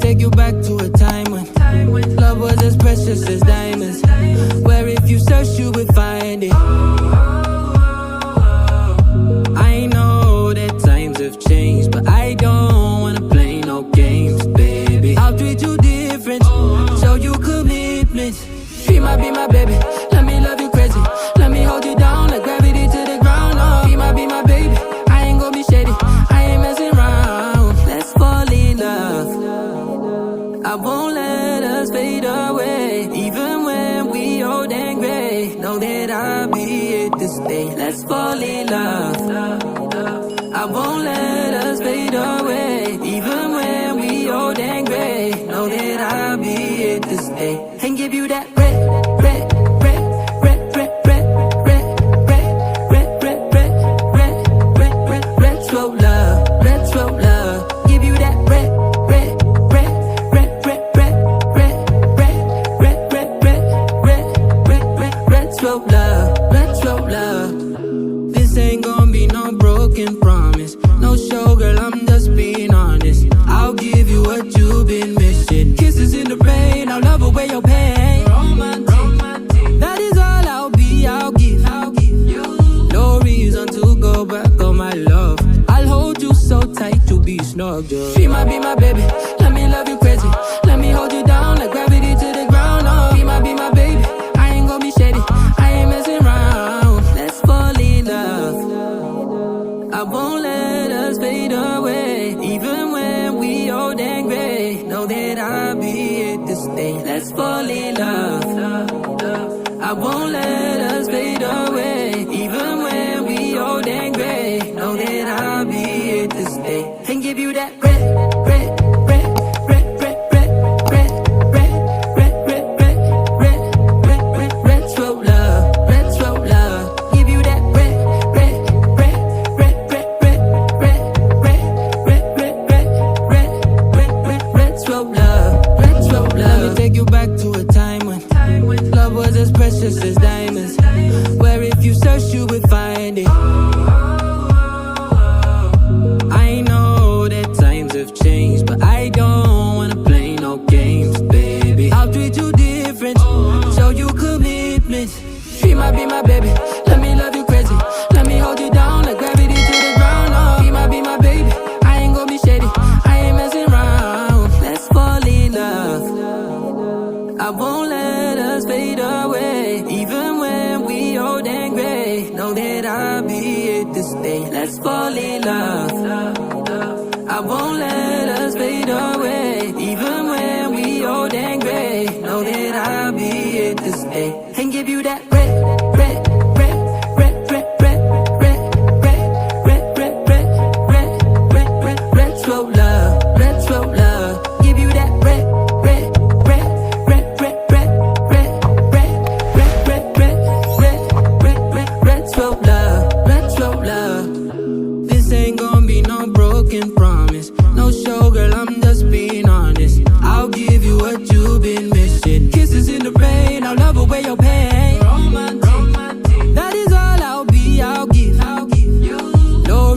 take you back to a time when love was as precious as diamonds, where if you search you would find it. I know that times have changed, but I don't wanna play no games, baby. I'll treat you different, show you commitment. Be my baby, let me love you crazy. Let me hold you down like gravity to the ground. Oh, be my baby, I ain't gonna be shady, I ain't messing around. Let's fall in love, I won't let us fade away. Even when we old and gray, know that I'll be here to stay. Let's fall in love, I won't let us fade away. Even when we old and gray, know that I'll be here to stay. And give you that red, red, red, red, red, red, red, red, red, red, red, red, red, red, slow love, red, slow love. Give you that red, red, red, red, red, red, red, red, red, red, red, red, red, red, slow love, red, slow love. This ain't gonna be no broken promise, no show, girl, I'm just being honest. I'll give you what you've been missing. Kisses in the rain, I'll love away your pain. Romantic, that is all I'll be, I'll give you. No reason to go back on my love. I'll hold you so tight, you'll be snug, just be my baby, let me love you crazy. Let me hold you down like gravity to the ground. Oh, be my baby, I ain't gonna be shady, I ain't messing around. Let's fall in love, I won't let us fade away. Even when we old and gray, know that I'll be here to stay. Let's fall in love, I won't let us fade away. Even when we old and gray, know that I'll be here to stay. And give you that red,